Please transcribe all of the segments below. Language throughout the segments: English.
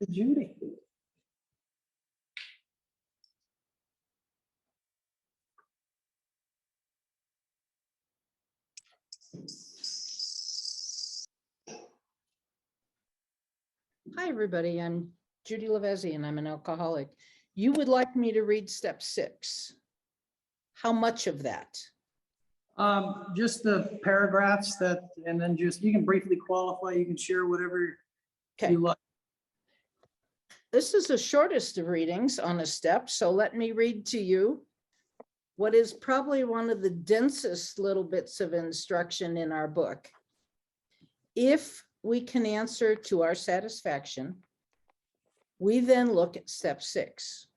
Judy. Hi, everybody. I'm Judy Lavezzi, and I'm an alcoholic. You would like me to read step 6. How much of that? Just the paragraphs that, and then just, you can briefly qualify, you can share whatever Okay, you like. this is the shortest of readings on a step, so let me read to you what is probably one of the densest little bits of instruction in our book. If we can answer to our satisfaction, we then look at step 6.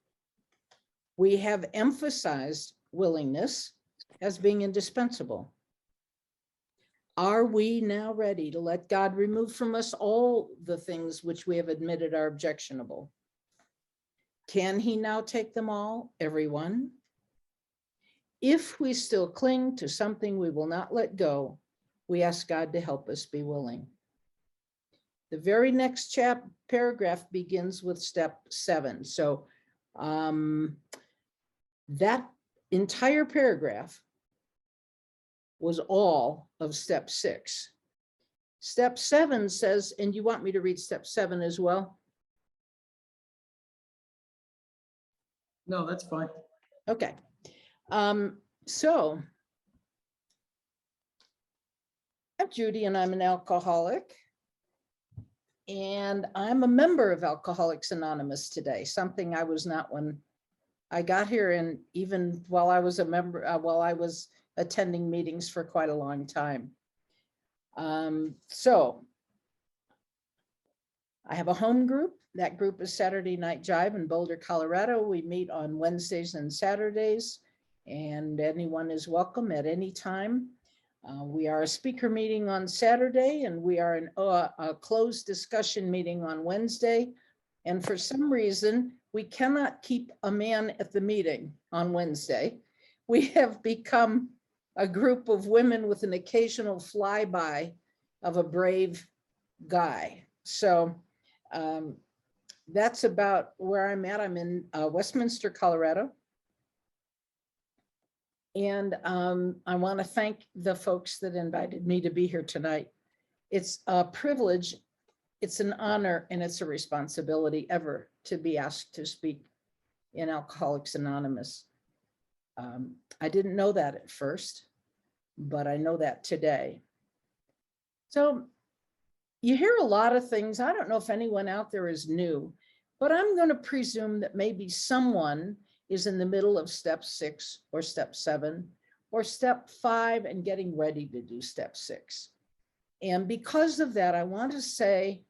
We have emphasized willingness as being indispensable. Are we now ready to let God remove from us all the things which we have admitted are objectionable? Can he now take them all, everyone? If we still cling to something we will not let go, we ask God to help us be willing. The very next paragraph begins with step 7. So that entire paragraph was all of step 6. Step 7 says, and you want me to read step 7 as well? No, that's fine. Okay. So I'm Judy and I'm an alcoholic. And I'm a member of Alcoholics Anonymous today, something I was not when I got here, and even while I was a member, while I was attending meetings for quite a long time. So I have a home group. That group is Saturday Night Jive in Boulder, Colorado. We meet on Wednesdays and Saturdays, and anyone is welcome at any time. We are a speaker meeting on Saturday, and we are a closed discussion meeting on Wednesday. And for some reason, we cannot keep a man at the meeting on Wednesday. We have become a group of women with an occasional flyby of a brave guy. So that's about where I'm at. I'm in Westminster, Colorado. And I want to thank the folks that invited me to be here tonight. It's a privilege, it's an honor, and it's a responsibility ever to be asked to speak in Alcoholics Anonymous. I didn't know that at first, but I know that today. So you hear a lot of things. I don't know if anyone out there is new, but I'm going to presume that maybe someone is in the middle of step 6 or step 7 or step 5 and getting ready to do step 6. And because of that, I want to say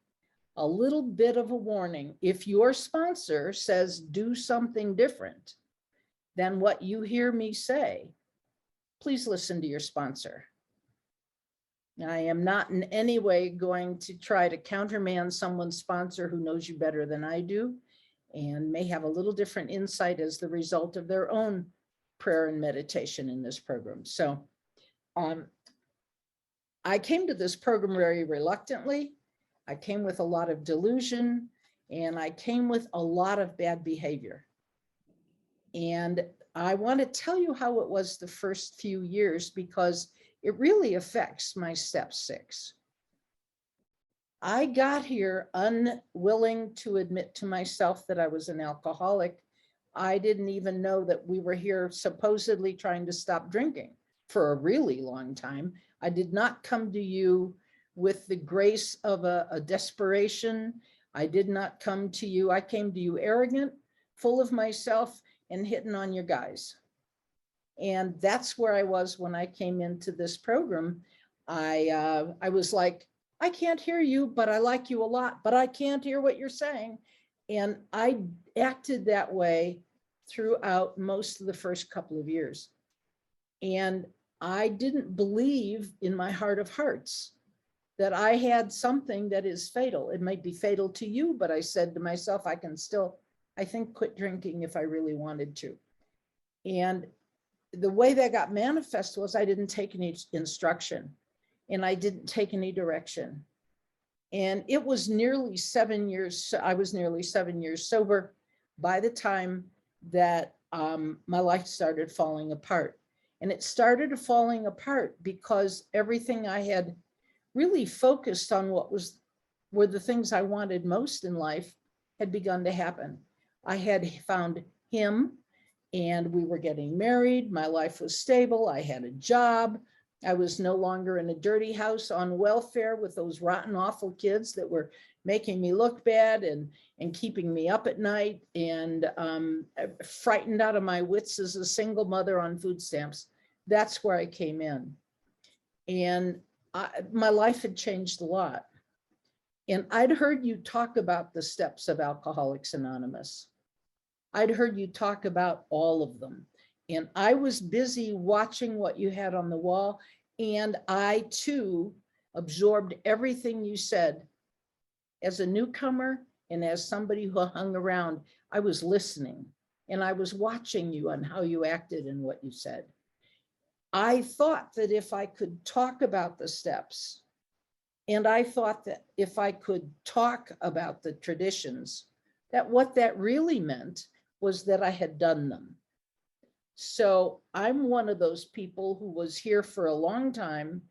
a little bit of a warning. If your sponsor says do something different than what you hear me say, please listen to your sponsor. I am not in any way going to try to countermand someone's sponsor who knows you better than I do and may have a little different insight as the result of their own prayer and meditation in this program. So I came to this program very reluctantly. I came with a lot of delusion, and I came with a lot of bad behavior. And I want to tell you how it was the first few years, because it really affects my step 6. I got here unwilling to admit to myself that I was an alcoholic. I didn't even know that we were here supposedly trying to stop drinking for a really long time. I did not come to you with the grace of a desperation. I did not come to you. I came to you arrogant, full of myself, and hitting on your guys. And that's where I was when I came into this program. I was like, I can't hear you, but I like you a lot, but I can't hear what you're saying. And I acted that way throughout most of the first couple of years. And I didn't believe in my heart of hearts that I had something that is fatal. It might be fatal to you, but I said to myself, I can still, I think, quit drinking if I really wanted to. And the way that got manifest was I didn't take any instruction and I didn't take any direction. And it was nearly 7 years. I was nearly 7 years sober by the time that my life started falling apart. And it started falling apart because everything I had really focused on were the things I wanted most in life had begun to happen. I had found him and we were getting married. My life was stable. I had a job. I was no longer in a dirty house on welfare with those rotten, awful kids that were making me look bad and keeping me up at night, and frightened out of my wits as a single mother on food stamps. That's where I came in. And my life had changed a lot. And I'd heard you talk about the steps of Alcoholics Anonymous. I'd heard you talk about all of them. And I was busy watching what you had on the wall. And I too absorbed everything you said. As a newcomer and as somebody who hung around, I was listening and I was watching you on how you acted and what you said. I thought that if I could talk about the steps, and I thought that if I could talk about the traditions, that what that really meant was that I had done them. So I'm one of those people who was here for a long time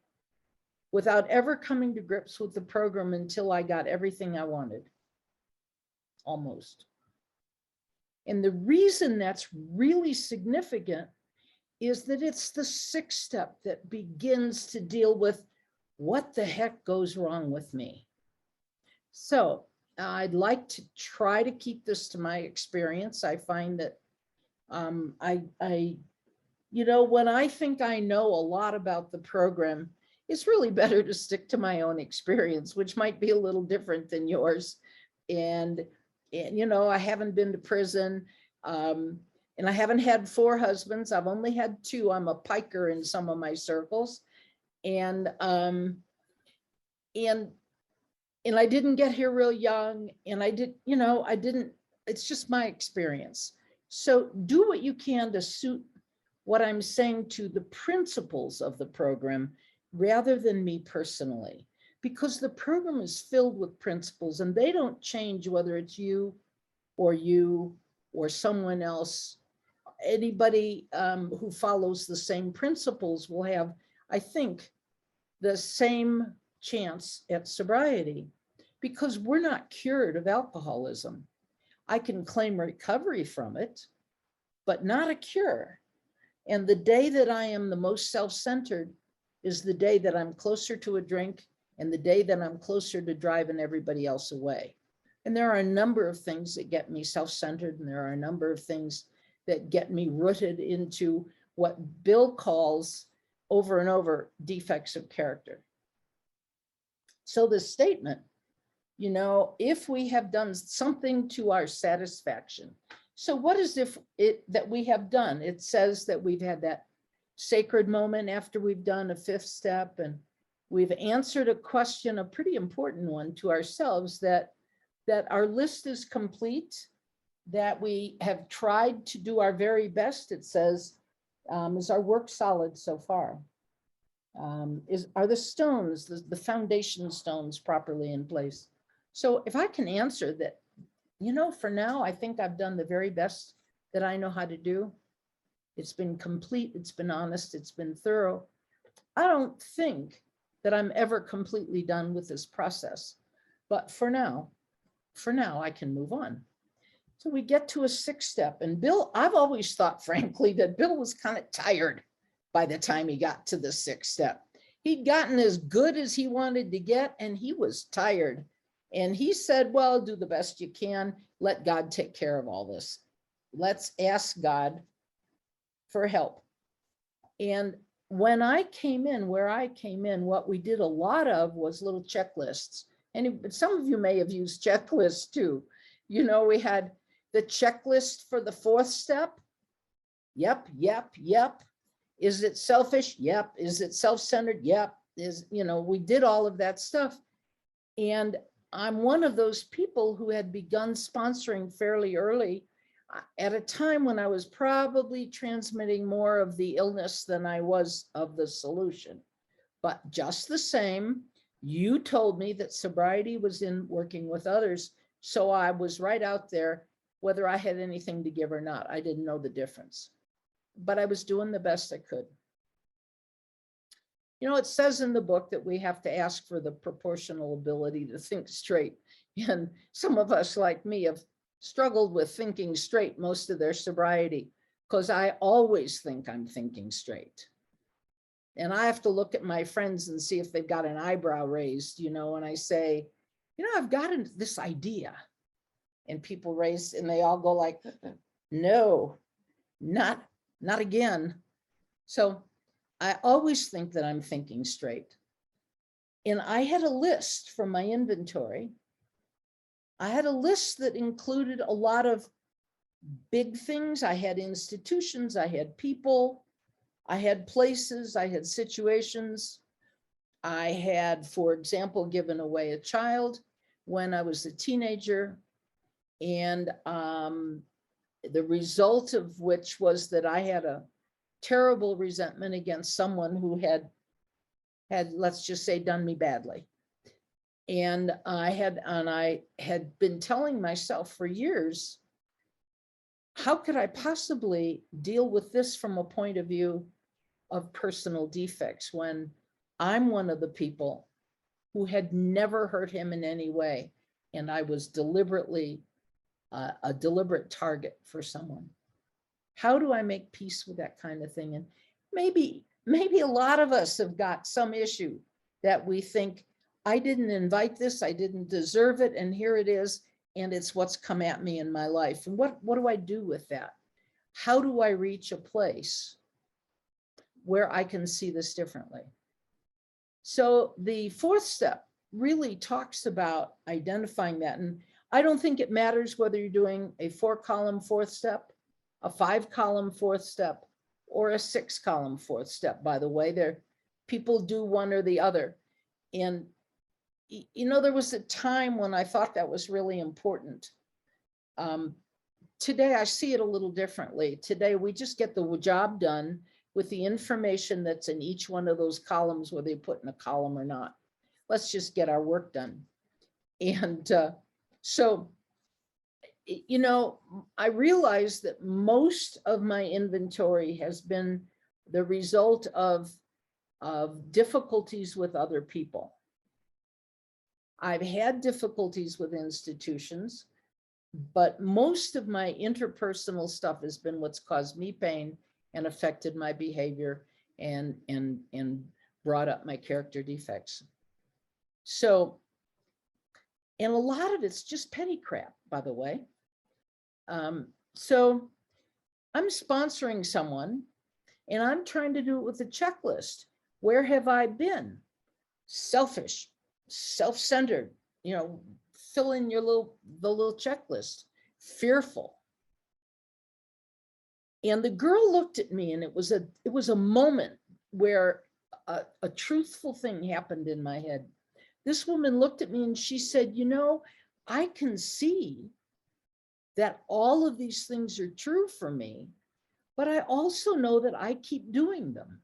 without ever coming to grips with the program until I got everything I wanted, almost. And the reason that's really significant is that it's the 6th step that begins to deal with what the heck goes wrong with me. So I'd like to try to keep this to my experience. I find that when I think I know a lot about the program, it's really better to stick to my own experience, which might be a little different than yours. And I haven't been to prison, and I haven't had 4 husbands. I've only had 2. I'm a piker in some of my circles. And I didn't get here real young, and I didn't, it's just my experience. So do what you can to suit what I'm saying to the principles of the program rather than me personally, because the program is filled with principles and they don't change whether it's you or someone else. Anybody who follows the same principles will have, I think, the same chance at sobriety, because we're not cured of alcoholism. I can claim recovery from it, but not a cure. And the day that I am the most self-centered is the day that I'm closer to a drink and the day that I'm closer to driving everybody else away. And there are a number of things that get me self-centered, and there are a number of things that get me rooted into what Bill calls over and over defects of character. So the statement, if we have done something to our satisfaction. So what is it that we have done? It says that we've had that sacred moment after we've done a 5th step, and we've answered a question, a pretty important one to ourselves, that our list is complete, that we have tried to do our very best. It says, is our work solid so far? Are the stones, the foundation stones, properly in place? So if I can answer that, for now, I think I've done the very best that I know how to do. It's been complete, it's been honest, it's been thorough. I don't think that I'm ever completely done with this process, but for now, I can move on. So we get to a 6th step, and Bill, I've always thought, frankly, that Bill was kind of tired by the time he got to the 6th step. He'd gotten as good as he wanted to get, and he was tired. And he said, well, do the best you can. Let God take care of all this. Let's ask God for help. And when I came in, what we did a lot of was little checklists. And some of you may have used checklists too. We had the checklist for the 4th step. Yep. Is it selfish? Yep. Is it self-centered? Yep. We did all of that stuff. And I'm one of those people who had begun sponsoring fairly early, at a time when I was probably transmitting more of the illness than I was of the solution. But just the same, You told me that sobriety was in working with others. So I was right out there, whether I had anything to give or not. I didn't know the difference, but I was doing the best I could. You know, it says in the book that we have to ask for the proportional ability to think straight. And some of us, like me, have struggled with thinking straight most of their sobriety, because I always think I'm thinking straight. And I have to look at my friends and see if they've got an eyebrow raised, you know, and I say, you know, I've got this idea. And people raise, and they all go like, no, not again. So I always think that I'm thinking straight. And I had a list from my inventory. I had a list that included a lot of big things. I had institutions, I had people, I had places, I had situations. I had, for example, given away a child when I was a teenager. And the result of which was that I had a terrible resentment against someone who had, let's just say, done me badly. And I had been telling myself for years, how could I possibly deal with this from a point of view of personal defects when I'm one of the people who had never hurt him in any way, and I was deliberately a deliberate target for someone? How do I make peace with that kind of thing? And maybe a lot of us have got some issue that we think, I didn't invite this, I didn't deserve it, and here it is, and it's what's come at me in my life. And what do I do with that? How do I reach a place where I can see this differently? So the fourth step really talks about identifying that. And I don't think it matters whether you're doing a 4-column fourth step, a 5-column fourth step, or a 6-column fourth step. By the way, people do one or the other. And you know, there was a time when I thought that was really important. Today, I see it a little differently. Today, we just get the job done with the information that's in each one of those columns, whether you put in a column or not. Let's just get our work done. And so, you know, I realized that most of my inventory has been the result of difficulties with other people. I've had difficulties with institutions, but most of my interpersonal stuff has been what's caused me pain and affected my behavior and brought up my character defects. So, and a lot of it's just petty crap, by the way. So I'm sponsoring someone and I'm trying to do it with a checklist. Where have I been? Selfish, self-centered, you know, fill in your the little checklist. Fearful. And the girl looked at me, and it was a moment where a truthful thing happened in my head. This woman looked at me and she said, you know, I can see that all of these things are true for me, but I also know that I keep doing them.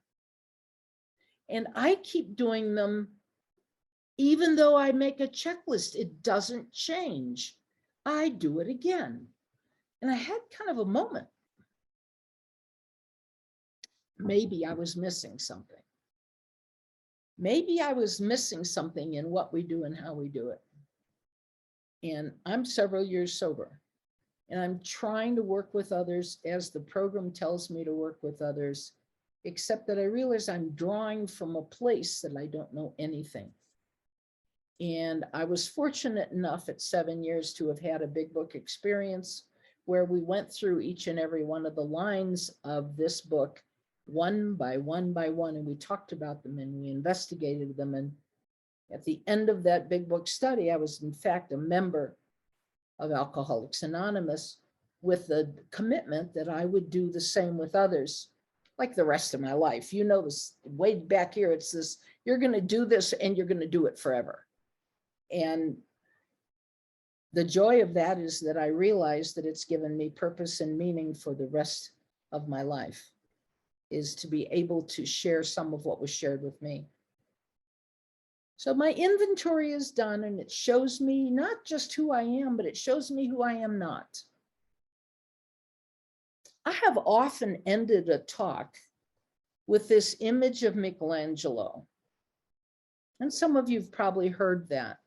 And I keep doing them even though I make a checklist, it doesn't change. I do it again. And I had kind of a moment. Maybe I was missing something. Maybe I was missing something in what we do and how we do it. And I'm several years sober. And I'm trying to work with others as the program tells me to work with others, except that I realize I'm drawing from a place that I don't know anything. And I was fortunate enough at 7 years to have had a big book experience where we went through each and every one of the lines of this book, one by one by one, and we talked about them and we investigated them. And at the end of that big book study, I was in fact a member of Alcoholics Anonymous with the commitment that I would do the same with others like the rest of my life. You know, this way back here, it's this, you're going to do this and you're going to do it forever. And the joy of that is that I realize that it's given me purpose and meaning for the rest of my life, is to be able to share some of what was shared with me. So my inventory is done, and it shows me not just who I am, but it shows me who I am not. I have often ended a talk with this image of Michelangelo. And some of you have probably heard that.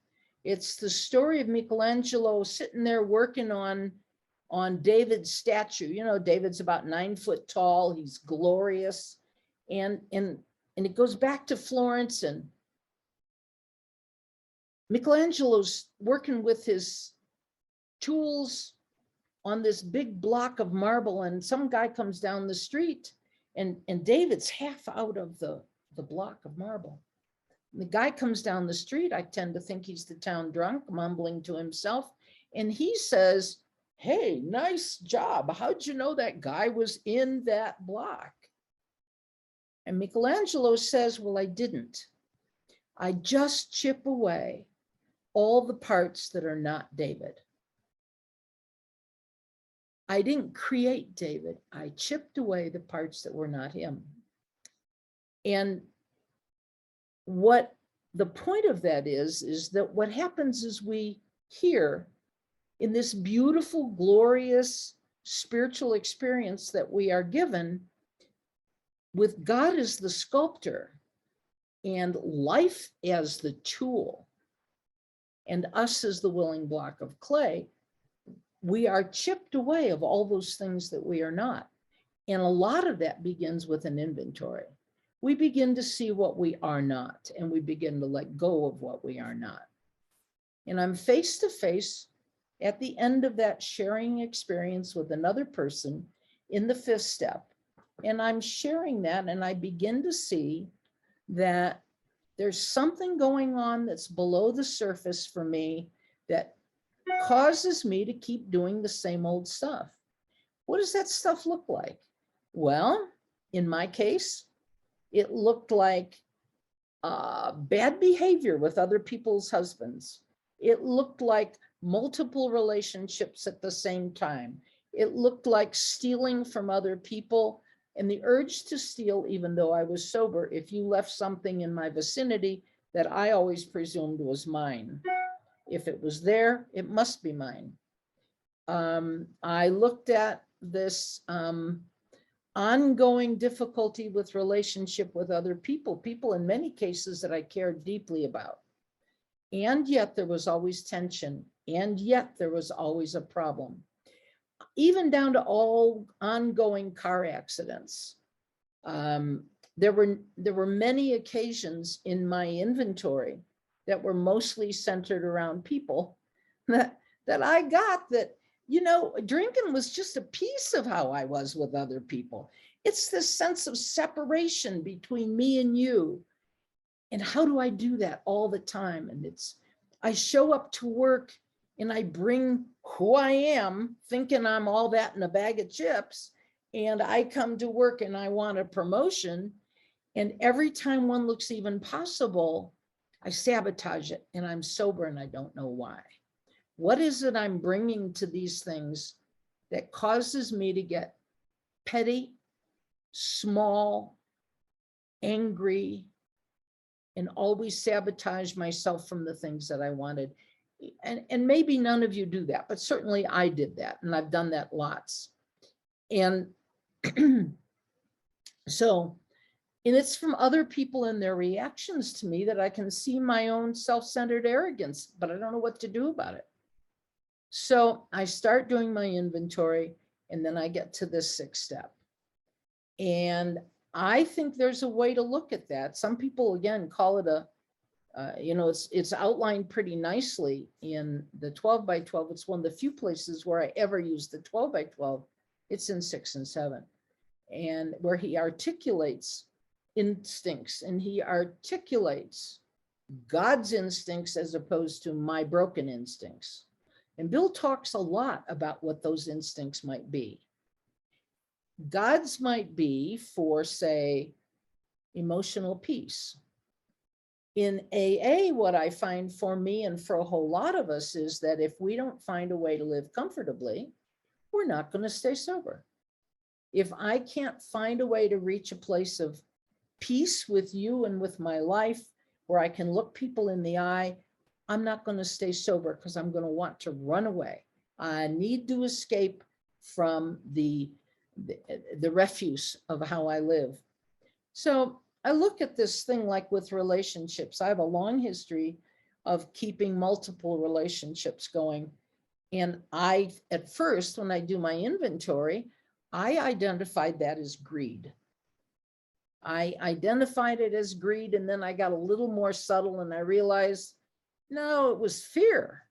It's the story of Michelangelo sitting there working on David's statue. You know, David's about 9 foot tall. He's glorious. And it goes back to Florence, and Michelangelo's working with his tools on this big block of marble, and some guy comes down the street, and David's half out of the block of marble. The guy comes down the street. I tend to think he's the town drunk, mumbling to himself. And he says, "Hey, nice job. How'd you know that guy was in that block?" And Michelangelo says, "Well, I didn't. I just chip away all the parts that are not David. I didn't create David. I chipped away the parts that were not him." And what the point of that is that what happens is we hear in this beautiful, glorious spiritual experience that we are given with God as the sculptor and life as the tool and us as the willing block of clay, we are chipped away of all those things that we are not. And a lot of that begins with an inventory. We begin to see what we are not, and we begin to let go of what we are not. And I'm face to face at the end of that sharing experience with another person in the 5th step. And I'm sharing that, and I begin to see that there's something going on that's below the surface for me that causes me to keep doing the same old stuff. What does that stuff look like? Well, in my case, it looked like bad behavior with other people's husbands. It looked like multiple relationships at the same time. It looked like stealing from other people, and the urge to steal, even though I was sober, if you left something in my vicinity that I always presumed was mine. If it was there, it must be mine. I looked at this ongoing difficulty with relationship with other people in many cases that I cared deeply about. And yet there was always tension, and yet there was always a problem. Even down to all ongoing car accidents. There were many occasions in my inventory that were mostly centered around people that I got that, you know, drinking was just a piece of how I was with other people. It's this sense of separation between me and you. And how do I do that all the time? And I show up to work and I bring who I am, thinking I'm all that in a bag of chips. And I come to work and I want a promotion. And every time one looks even possible, I sabotage it, and I'm sober and I don't know why. What is it I'm bringing to these things that causes me to get petty, small, angry, and always sabotage myself from the things that I wanted? And maybe none of you do that, but certainly I did that, and I've done that lots. And so, and it's from other people and their reactions to me that I can see my own self-centered arrogance, but I don't know what to do about it. So I start doing my inventory, and then I get to this 6th step. And I think there's a way to look at that. Some people, again, call it it's outlined pretty nicely in the 12 by 12. It's one of the few places where I ever use the 12 by 12. It's in 6 and 7, and where he articulates instincts, and he articulates God's instincts as opposed to my broken instincts. And Bill talks a lot about what those instincts might be. God's might be for, say, emotional peace. In AA, what I find for me and for a whole lot of us is that if we don't find a way to live comfortably, we're not going to stay sober. If I can't find a way to reach a place of peace with you and with my life, where I can look people in the eye. I'm not going to stay sober because I'm going to want to run away. I need to escape from the refuse of how I live. So I look at this thing like with relationships. I have a long history of keeping multiple relationships going. And at first, when I do my inventory, I identified that as greed. I identified it as greed, and then I got a little more subtle and I realized, no, it was fear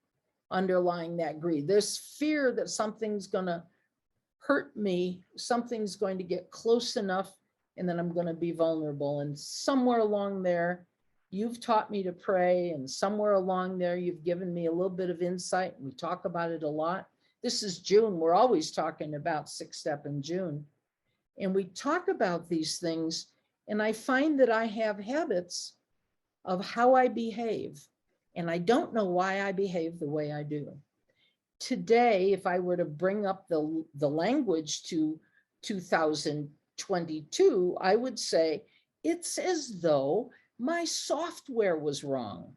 underlying that greed. There's fear that something's going to hurt me, something's going to get close enough, and then I'm going to be vulnerable. And somewhere along there, you've taught me to pray, and somewhere along there, you've given me a little bit of insight. We talk about it a lot. This is June. We're always talking about 6-step in June. And we talk about these things, and I find that I have habits of how I behave, and I don't know why I behave the way I do. Today, if I were to bring up the language to 2022, I would say it's as though my software was wrong.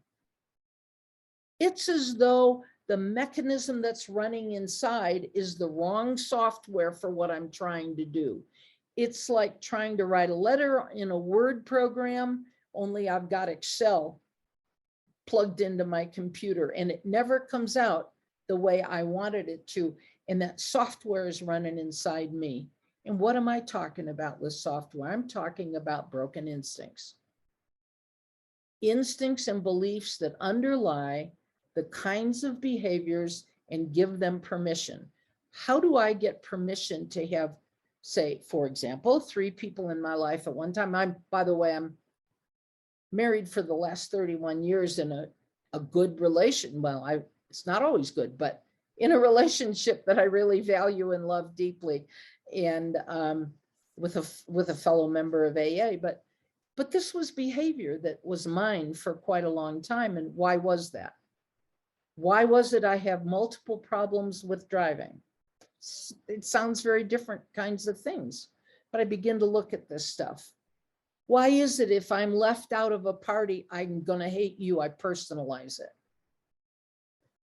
It's as though the mechanism that's running inside is the wrong software for what I'm trying to do. It's like trying to write a letter in a Word program, only I've got Excel plugged into my computer, and it never comes out the way I wanted it to. And that software is running inside me. And what am I talking about with software? I'm talking about broken instincts. Instincts and beliefs that underlie the kinds of behaviors and give them permission. How do I get permission to have, say, for example, 3 people in my life at one time? By the way, I'm married for the last 31 years in a good relation. Well, it's not always good, but in a relationship that I really value and love deeply, and with a fellow member of AA. But this was behavior that was mine for quite a long time. And why was that? Why was it I have multiple problems with driving? It sounds very different kinds of things, but I begin to look at this stuff. Why is it if I'm left out of a party, I'm going to hate you? I personalize it.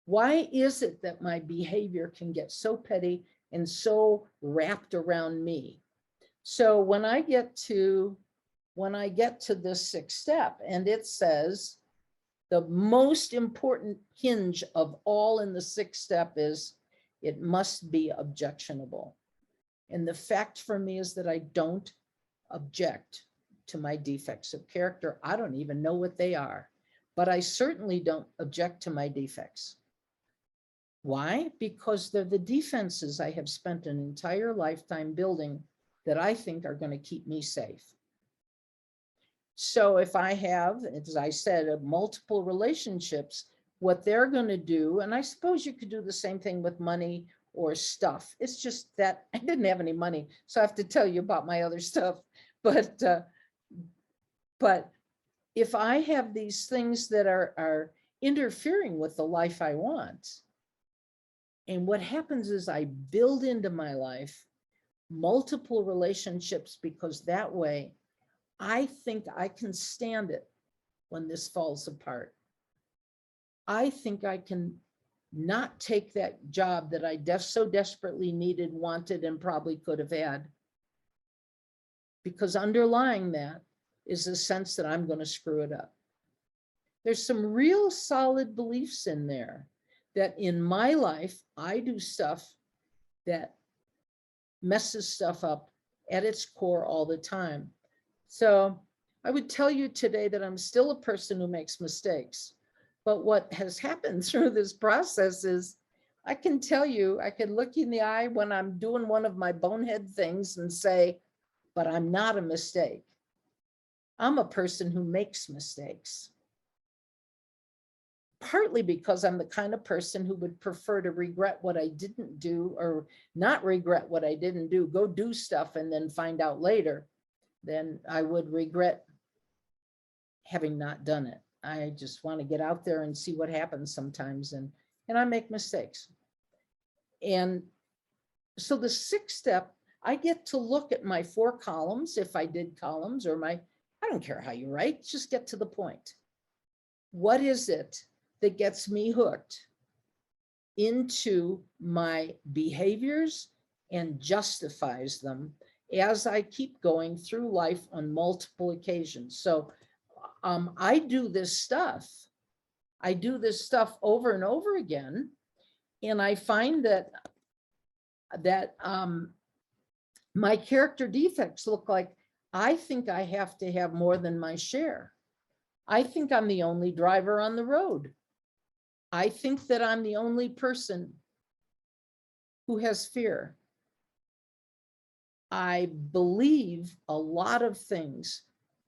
Why is it that my behavior can get so petty and so wrapped around me? So when I get to this 6th step, and it says the most important hinge of all in the 6th step is it must be objectionable. And the fact for me is that I don't object to my defects of character. I don't even know what they are, but I certainly don't object to my defects. Why? Because they're the defenses I have spent an entire lifetime building that I think are going to keep me safe. So if I have, as I said, multiple relationships, what they're going to do, and I suppose you could do the same thing with money or stuff. It's just that I didn't have any money, so I have to tell you about my other stuff. But if I have these things that are interfering with the life I want, and what happens is I build into my life multiple relationships, because that way I think I can stand it when this falls apart. I think I can not take that job that I so desperately needed, wanted, and probably could have had, because underlying that is a sense that I'm going to screw it up. There's some real solid beliefs in there that in my life, I do stuff that messes stuff up at its core all the time. So I would tell you today that I'm still a person who makes mistakes. But what has happened through this process is I can tell you, I can look you in the eye when I'm doing one of my bonehead things and say, but I'm not a mistake. I'm a person who makes mistakes. Partly because I'm the kind of person who would prefer to regret what I didn't do, or not regret what I didn't do, go do stuff and then find out later, than I would regret having not done it. I just want to get out there and see what happens sometimes, and I make mistakes. And so the 6th step, I get to look at my 4 columns, if I did columns, or I don't care how you write, just get to the point. what is it that gets me hooked into my behaviors and justifies them as I keep going through life on multiple occasions. So I do this stuff. I do this stuff over and over again. And I find that my character defects look like I think I have to have more than my share. I think I'm the only driver on the road. I think that I'm the only person who has fear. I believe a lot of things.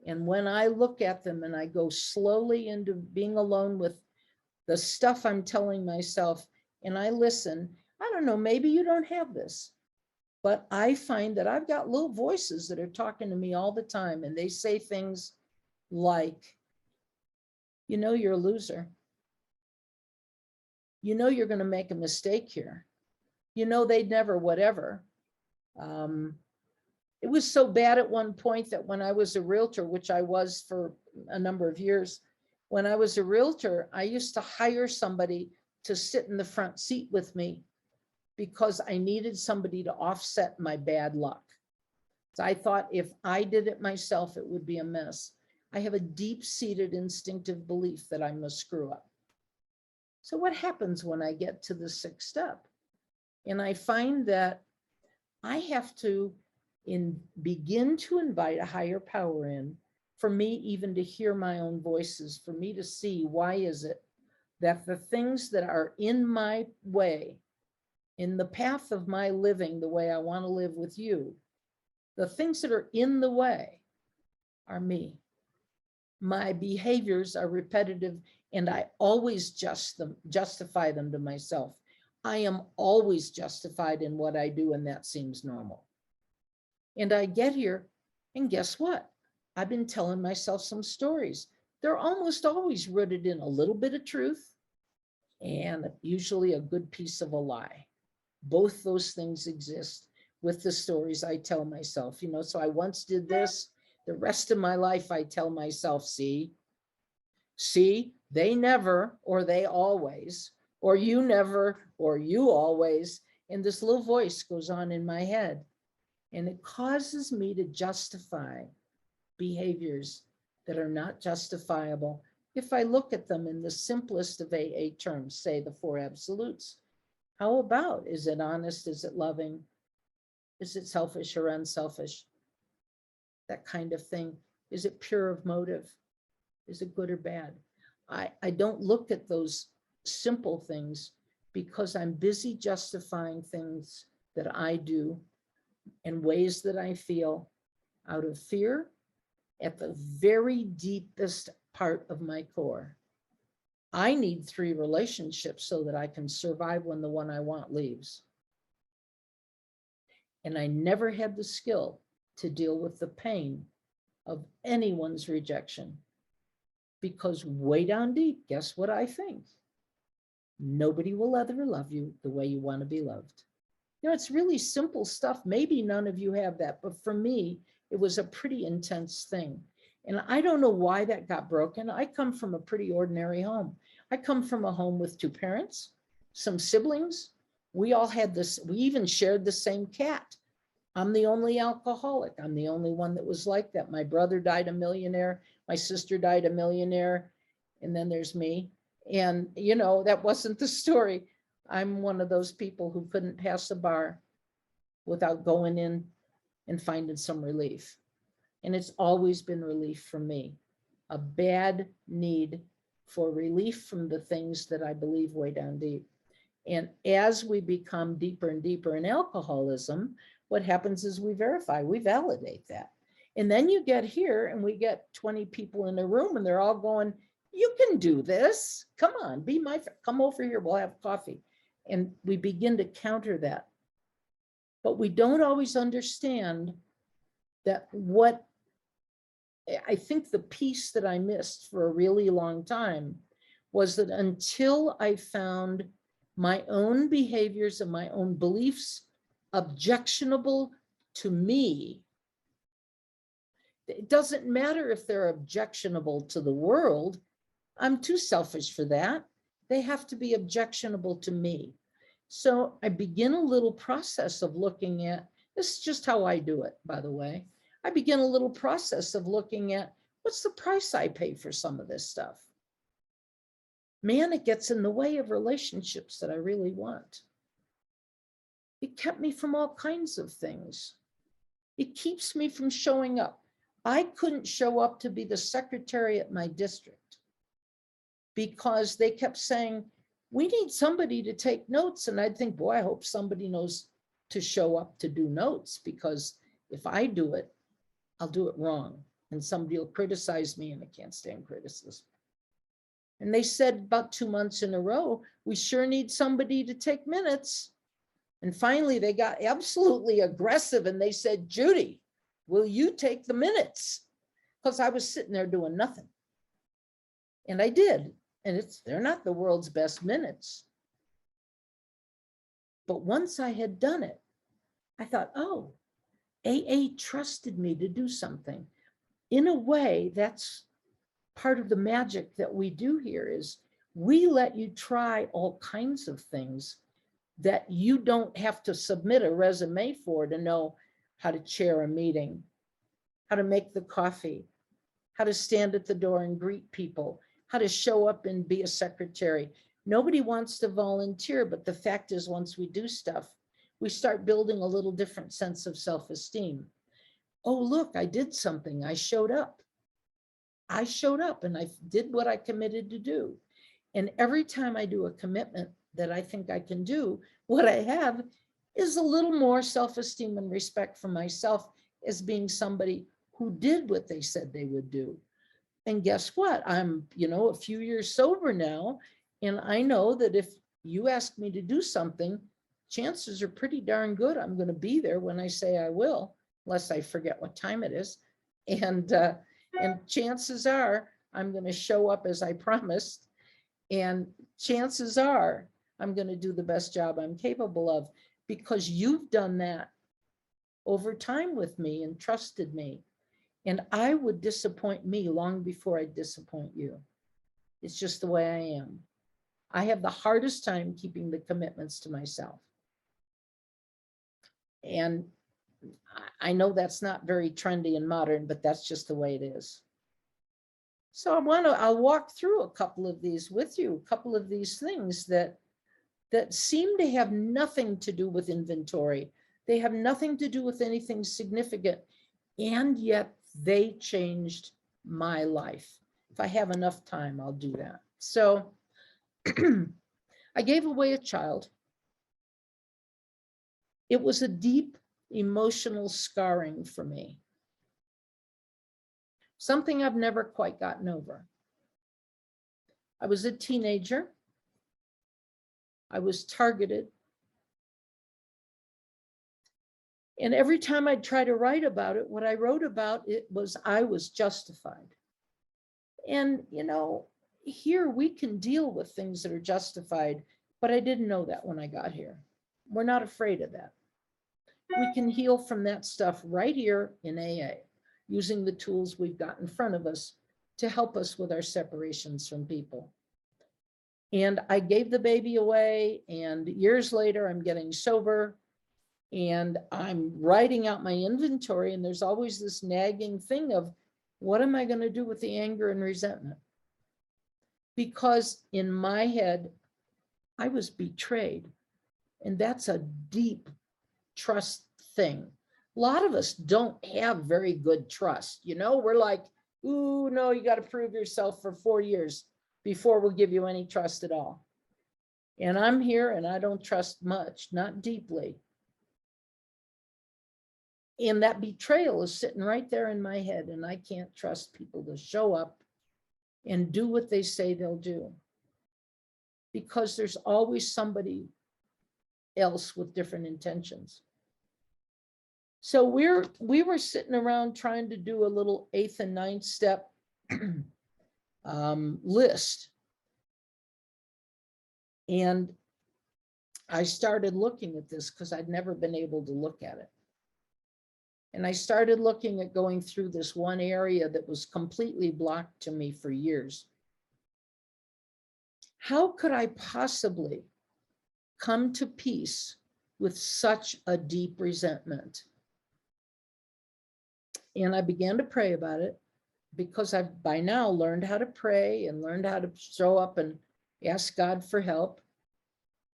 And when I look at them and I go slowly into being alone with the stuff I'm telling myself and I listen, I don't know, maybe you don't have this, but I find that I've got little voices that are talking to me all the time. And they say things like, you know, you're a loser. You know, you're going to make a mistake here. You know, they'd never, whatever. It was so bad at one point that when I was a realtor, which I was for a number of years, when I was a realtor, I used to hire somebody to sit in the front seat with me because I needed somebody to offset my bad luck. So I thought if I did it myself, it would be a mess. I have a deep-seated instinctive belief that I'm a screw up. So what happens when I get to the sixth step? And I find that I have to begin to invite a higher power in for me even to hear my own voices, for me to see why is it that the things that are in my way, in the path of my living the way I want to live with you, the things that are in the way are me. My behaviors are repetitive and I always justify them to myself. I am always justified in what I do and that seems normal. And I get here and guess what? I've been telling myself some stories. They're almost always rooted in a little bit of truth and usually a good piece of a lie. Both those things exist with the stories I tell myself, you know, so I once did this. The rest of my life, I tell myself, see, they never, or they always, or you never, or you always. And this little voice goes on in my head. And it causes me to justify behaviors that are not justifiable if I look at them in the simplest of AA terms, say the four absolutes. How about, is it honest? Is it loving? Is it selfish or unselfish? That kind of thing. Is it pure of motive? Is it good or bad? I don't look at those simple things because I'm busy justifying things that I do in ways that I feel out of fear at the very deepest part of my core. I need 3 relationships so that I can survive when the one I want leaves. And I never had the skill to deal with the pain of anyone's rejection because way down deep, guess what I think? Nobody will ever love you the way you want to be loved. You know, it's really simple stuff. Maybe none of you have that, but for me, it was a pretty intense thing. And I don't know why that got broken. I come from a pretty ordinary home. I come from a home with 2 parents, some siblings. We all had this, we even shared the same cat. I'm the only alcoholic. I'm the only one that was like that. My brother died a millionaire. My sister died a millionaire. And then there's me. And, you know, that wasn't the story. I'm one of those people who couldn't pass a bar without going in and finding some relief. And it's always been relief for me, a bad need for relief from the things that I believe way down deep. And as we become deeper and deeper in alcoholism, what happens is we verify, we validate that. And then you get here and we get 20 people in a room and they're all going, you can do this. Come on, be my friend. Come over here, we'll have coffee. And we begin to counter that. But we don't always understand that what I think the piece that I missed for a really long time was that until I found my own behaviors and my own beliefs objectionable to me, it doesn't matter if they're objectionable to the world. I'm too selfish for that. They have to be objectionable to me. So I begin a little process of looking at, this is just how I do it, by the way. I begin a little process of looking at what's the price I pay for some of this stuff. Man, it gets in the way of relationships that I really want. It kept me from all kinds of things. It keeps me from showing up. I couldn't show up to be the secretary at my district because they kept saying, we need somebody to take notes. And I'd think, boy, I hope somebody knows to show up to do notes, because if I do it, I'll do it wrong. And somebody will criticize me, and I can't stand criticism. And they said about 2 months in a row, we sure need somebody to take minutes. And finally, they got absolutely aggressive and they said, Judy, will you take the minutes? Because I was sitting there doing nothing. And I did. And they're not the world's best minutes. But once I had done it, I thought, oh, AA trusted me to do something. In a way, that's part of the magic that we do here, is we let you try all kinds of things that you don't have to submit a resume for to know how to chair a meeting, how to make the coffee, how to stand at the door and greet people, how to show up and be a secretary. Nobody wants to volunteer, but the fact is, once we do stuff, we start building a little different sense of self-esteem. Oh, look, I did something. I showed up. I showed up and I did what I committed to do. And every time I do a commitment that I think I can do, what I have is a little more self-esteem and respect for myself as being somebody who did what they said they would do. And guess what? I'm, a few years sober now, and I know that if you ask me to do something, chances are pretty darn good I'm going to be there when I say I will, unless I forget what time it is. And chances are I'm going to show up as I promised. And chances are I'm going to do the best job I'm capable of, because you've done that over time with me and trusted me. And I would disappoint me long before I disappoint you. It's just the way I am. I have the hardest time keeping the commitments to myself. And I know that's not very trendy and modern, but that's just the way it is. So I'll walk through a couple of these with you, a couple of these things that seem to have nothing to do with inventory. They have nothing to do with anything significant, and yet they changed my life. If I have enough time, I'll do that. So I gave away a child. It was a deep emotional scarring for me. Something I've never quite gotten over. I was a teenager. I was targeted. And every time I'd try to write about it, what I wrote about it was I was justified. And, here we can deal with things that are justified, but I didn't know that when I got here. We're not afraid of that. We can heal from that stuff right here in AA, using the tools we've got in front of us to help us with our separations from people. And I gave the baby away, and years later, I'm getting sober, and I'm writing out my inventory, and there's always this nagging thing of, what am I going to do with the anger and resentment? Because in my head, I was betrayed, and that's a deep trust thing. A lot of us don't have very good trust. We're like, ooh, no, you got to prove yourself for 4 years before we'll give you any trust at all. And I'm here and I don't trust much, not deeply. And that betrayal is sitting right there in my head, and I can't trust people to show up and do what they say they'll do, because there's always somebody else with different intentions. So we were sitting around trying to do a little 8th and 9th step list. And I started looking at this because I'd never been able to look at it. And I started looking at going through this one area that was completely blocked to me for years. how could I possibly come to peace with such a deep resentment? And I began to pray about it, because I've by now learned how to pray and learned how to show up and ask God for help.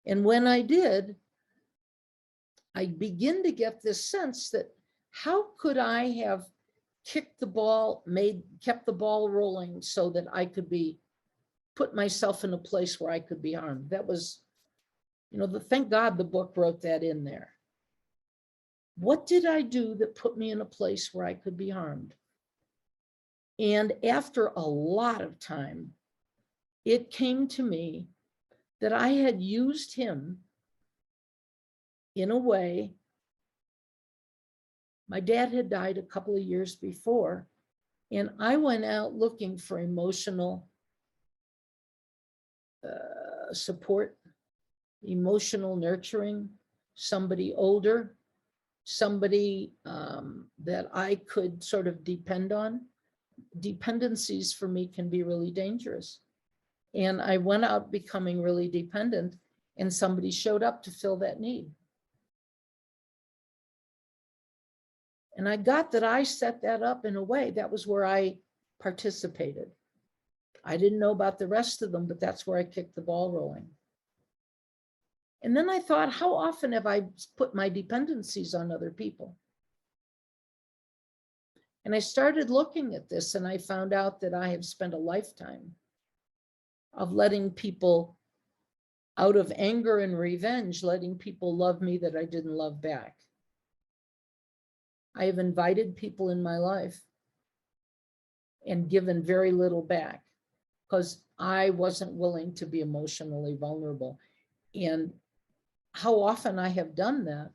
And when I did, I begin to get this sense that how could I have kept the ball rolling so that I could put myself in a place where I could be harmed? That was, thank God the book wrote that in there. What did I do that put me in a place where I could be harmed? And after a lot of time, it came to me that I had used him in a way. My dad had died a couple of years before, and I went out looking for emotional support, emotional nurturing, somebody older, somebody that I could sort of depend on. Dependencies for me can be really dangerous. And I went out becoming really dependent, and somebody showed up to fill that need. And I got that I set that up in a way that was where I participated. I didn't know about the rest of them, but that's where I kicked the ball rolling. And then I thought, how often have I put my dependencies on other people? And I started looking at this, and I found out that I have spent a lifetime of letting people, out of anger and revenge, letting people love me that I didn't love back. I have invited people in my life and given very little back because I wasn't willing to be emotionally vulnerable. And how often I have done that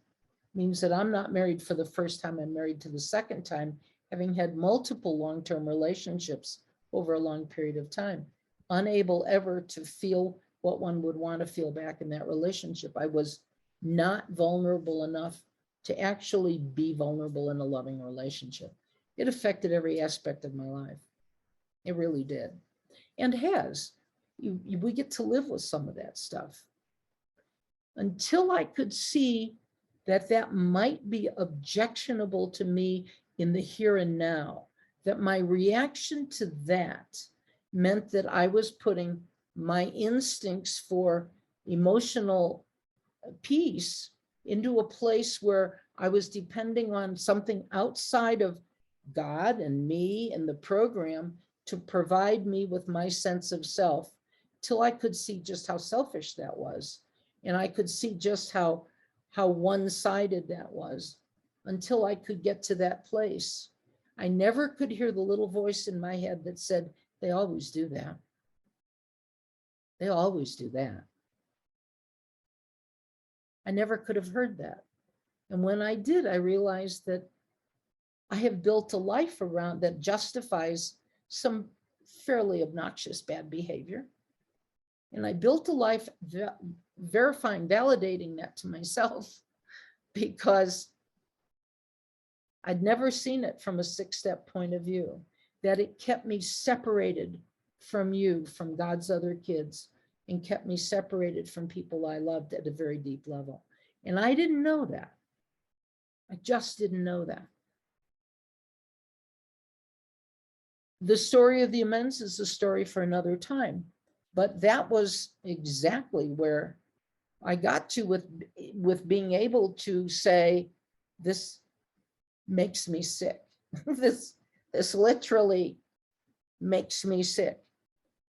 means that I'm not married for the first time. I'm married to the second time, having had multiple long-term relationships over a long period of time, unable ever to feel what one would want to feel back in that relationship. I was not vulnerable enough to actually be vulnerable in a loving relationship. It affected every aspect of my life. It really did. And has. We get to live with some of that stuff. Until I could see that that might be objectionable to me in the here and now, that my reaction to that meant that I was putting my instincts for emotional peace into a place where I was depending on something outside of God and me and the program to provide me with my sense of self, till I could see just how selfish that was. And I could see just how one-sided that was, until I could get to that place. I never could hear the little voice in my head that said, they always do that. They always do that. I never could have heard that. And when I did, I realized that I have built a life around that justifies some fairly obnoxious bad behavior. And I built a life verifying, validating that to myself, because I'd never seen it from a 6-step point of view, that it kept me separated from you, from God's other kids, and kept me separated from people I loved at a very deep level. And I didn't know that. I just didn't know that. The story of the amends is a story for another time, but that was exactly where I got to with being able to say, this makes me sick. This literally makes me sick.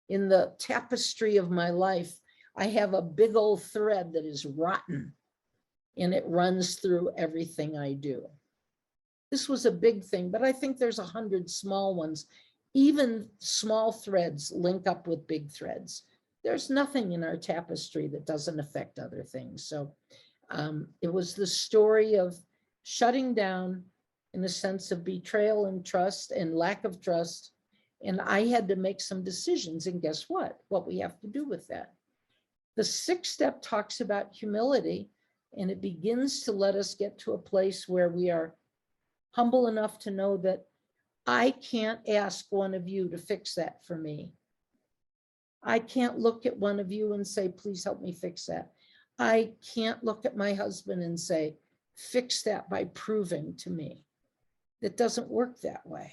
In the tapestry of my life, I have a big old thread that is rotten, and it runs through everything I do. This was a big thing, but I think there's 100 small ones. Even small threads link up with big threads. There's nothing in our tapestry that doesn't affect other things. So it was the story of shutting down in a sense of betrayal and trust and lack of trust. And I had to make some decisions. And guess what? What we have to do with that. The 6th step talks about humility, and it begins to let us get to a place where we are humble enough to know that I can't ask one of you to fix that for me. I can't look at one of you and say, please help me fix that. I can't look at my husband and say, fix that by proving to me. It doesn't work that way.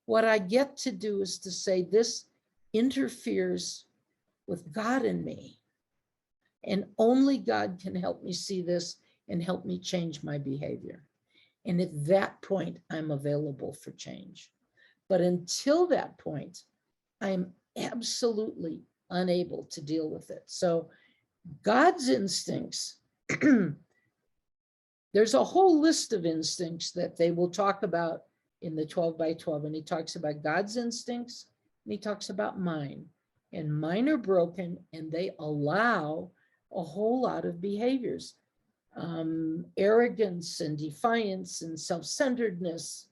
What I get to do is to say, this interferes with God in me. And only God can help me see this and help me change my behavior. And at that point, I'm available for change. But until that point, I'm absolutely unable to deal with it. So God's instincts, there's a whole list of instincts that they will talk about in the 12 by 12. And he talks about God's instincts and he talks about mine. And mine are broken and they allow a whole lot of behaviors. Arrogance and defiance and self-centeredness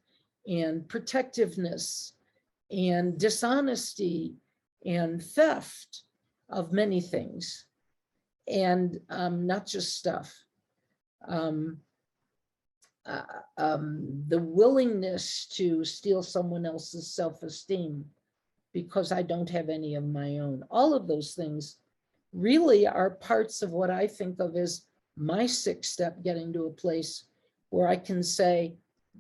and protectiveness and dishonesty and theft of many things, and not just stuff. The willingness to steal someone else's self-esteem because I don't have any of my own. All of those things really are parts of what I think of as my sixth step, getting to a place where I can say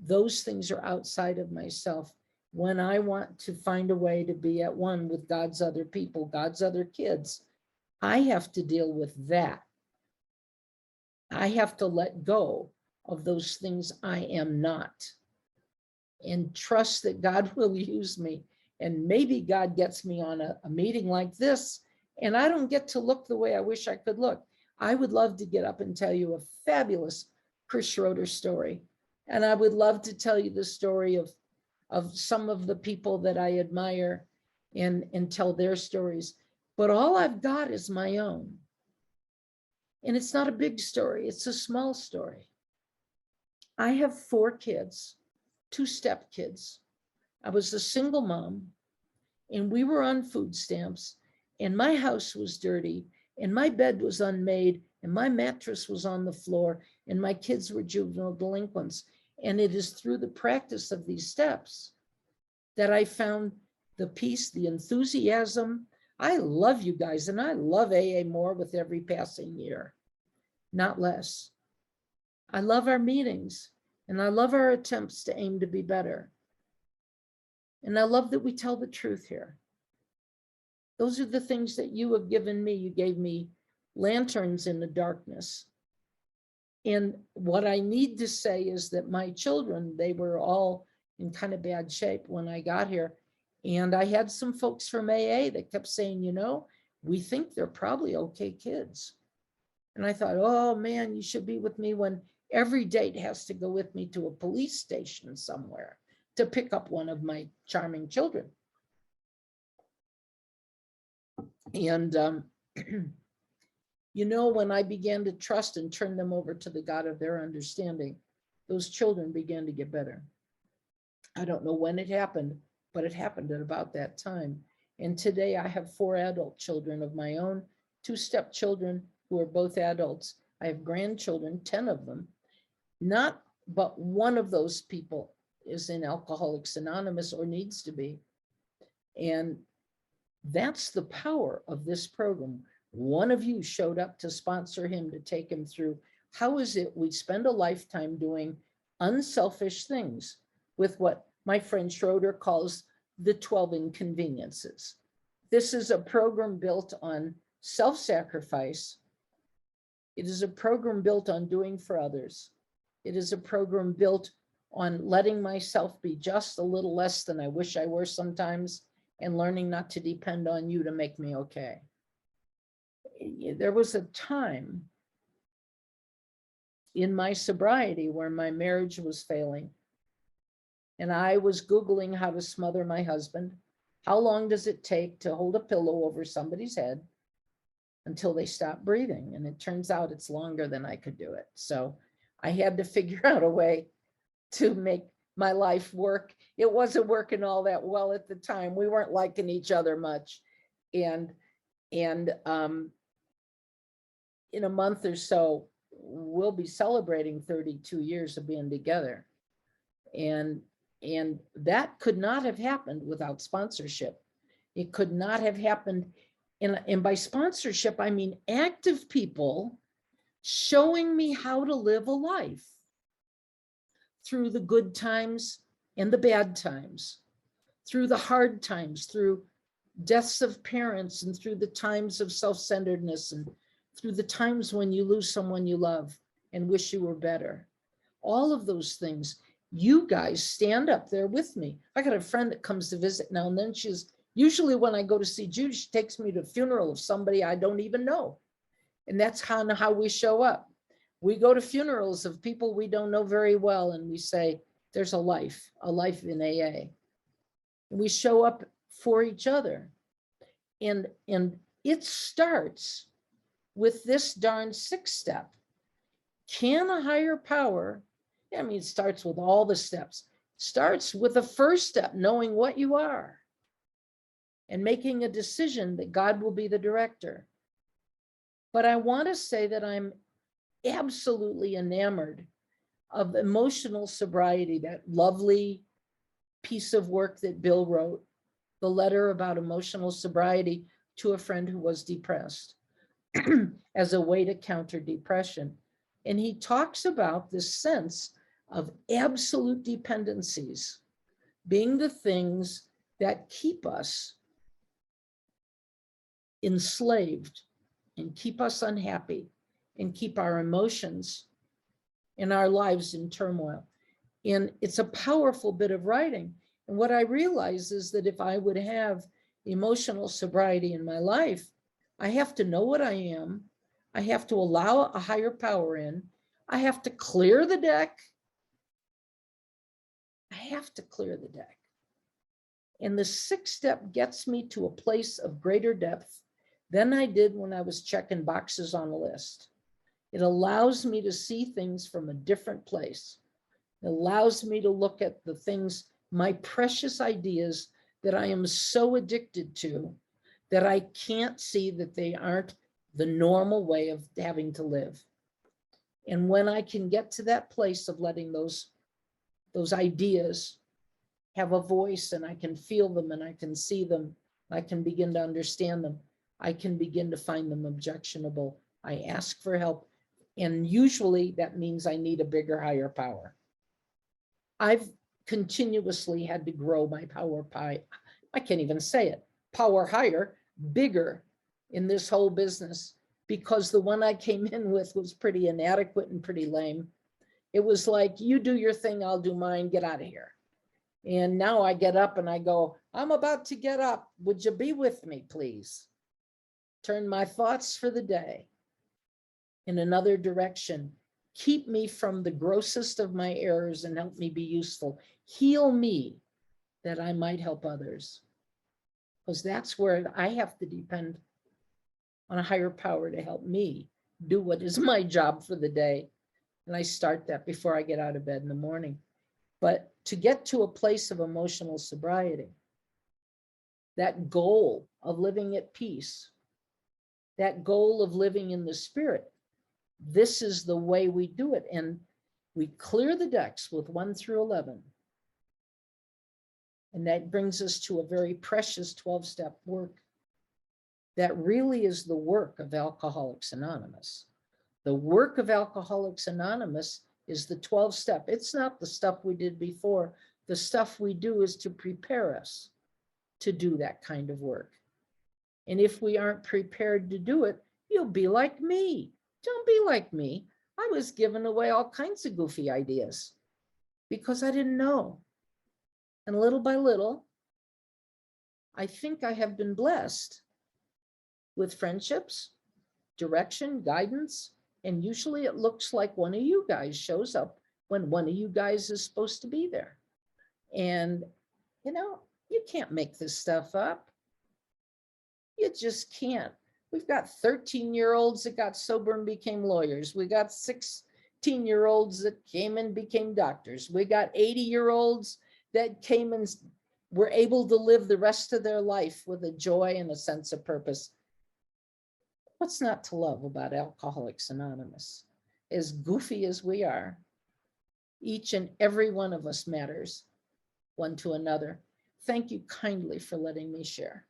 those things are outside of myself. When I want to find a way to be at one with God's other people, God's other kids, I have to deal with that. I have to let go of those things I am not and trust that God will use me. And maybe God gets me on a meeting like this and I don't get to look the way I wish I could look. I would love to get up and tell you a fabulous Chris Schroeder story. And I would love to tell you the story of some of the people that I admire and tell their stories. But all I've got is my own. And it's not a big story, it's a small story. I have 4 kids, 2 stepkids. I was a single mom and we were on food stamps and my house was dirty and my bed was unmade and my mattress was on the floor and my kids were juvenile delinquents. And it is through the practice of these steps that I found the peace, the enthusiasm. I love you guys and I love AA more with every passing year, not less. I love our meetings and I love our attempts to aim to be better. And I love that we tell the truth here. Those are the things that you have given me. You gave me lanterns in the darkness. And what I need to say is that my children, they were all in kind of bad shape when I got here. And I had some folks from AA that kept saying, you know, we think they're probably okay kids. And I thought, oh man, you should be with me when every date has to go with me to a police station somewhere to pick up one of my charming children. And, you know, when I began to trust and turn them over to the God of their understanding, those children began to get better. I don't know when it happened, but it happened at about that time. And today I have 4 adult children of my own, 2 stepchildren who are both adults. I have grandchildren, 10 of them. Not but one of those people is in Alcoholics Anonymous or needs to be. And that's the power of this program. One of you showed up to sponsor him, to take him through. How is it we spend a lifetime doing unselfish things with what my friend Schroeder calls the 12 inconveniences? This is a program built on self-sacrifice. It is a program built on doing for others. It is a program built on letting myself be just a little less than I wish I were sometimes and learning not to depend on you to make me okay. There was a time in my sobriety where my marriage was failing. And I was Googling how to smother my husband. How long does it take to hold a pillow over somebody's head until they stop breathing? And it turns out it's longer than I could do it. So I had to figure out a way to make my life work. It wasn't working all that well at the time. We weren't liking each other much. And in a month or so, we'll be celebrating 32 years of being together. And that could not have happened without sponsorship. It could not have happened And by sponsorship, I mean active people showing me how to live a life through the good times and the bad times, through the hard times, through deaths of parents, and through the times of self-centeredness, and through the times when you lose someone you love and wish you were better. All of those things, you guys stand up there with me. I got a friend that comes to visit now and then. She's usually, when I go to see Judy, she takes me to a funeral of somebody I don't even know. And that's how we show up. We go to funerals of people we don't know very well, and we say, there's a life in AA. And we show up for each other. And it starts with this darn 6th step. Can a higher power, I mean, it starts with all the steps. It starts with the first step, knowing what you are and making a decision that God will be the director. But I want to say that I'm absolutely enamored of emotional sobriety, that lovely piece of work that Bill wrote, the letter about emotional sobriety to a friend who was depressed as a way to counter depression. And he talks about this sense of absolute dependencies being the things that keep us enslaved and keep us unhappy and keep our emotions and our lives in turmoil. And it's a powerful bit of writing. And what I realize is that if I would have emotional sobriety in my life, I have to know what I am. I have to allow a higher power in. I have to clear the deck. I have to clear the deck. And the 6th step gets me to a place of greater depth than I did when I was checking boxes on a list. It allows me to see things from a different place. It allows me to look at the things, my precious ideas that I am so addicted to, that I can't see that they aren't the normal way of having to live. And when I can get to that place of letting those ideas have a voice, and I can feel them and I can see them, I can begin to understand them, I can begin to find them objectionable. I ask for help. And usually that means I need a bigger, higher power. I've continuously had to grow my power pie. I can't even say it. Power higher, bigger in this whole business, because the one I came in with was pretty inadequate and pretty lame. It was like, you do your thing, I'll do mine, get out of here. And now I get up and I go, I'm about to get up. Would you be with me, please? Turn my thoughts for the day in another direction. Keep me from the grossest of my errors and help me be useful. Heal me that I might help others. Because that's where I have to depend on a higher power to help me do what is my job for the day. And I start that before I get out of bed in the morning. But to get to a place of emotional sobriety, that goal of living at peace, that goal of living in the spirit, this is the way we do it. And we clear the decks with 1 through 11. And that brings us to a very precious 12-step work that really is the work of Alcoholics Anonymous. The work of Alcoholics Anonymous is the 12-step. It's not the stuff we did before. The stuff we do is to prepare us to do that kind of work. And if we aren't prepared to do it, you'll be like me. Don't be like me. I was giving away all kinds of goofy ideas because I didn't know. And little by little, I think I have been blessed with friendships, direction, guidance, and usually it looks like one of you guys shows up when one of you guys is supposed to be there. And, you know, you can't make this stuff up. You just can't. We've got 13-year-olds that got sober and became lawyers. We got 16-year-olds that came and became doctors. We got 80-year-olds that came and were able to live the rest of their life with a joy and a sense of purpose. What's not to love about Alcoholics Anonymous? As goofy as we are, each and every one of us matters one to another. Thank you kindly for letting me share.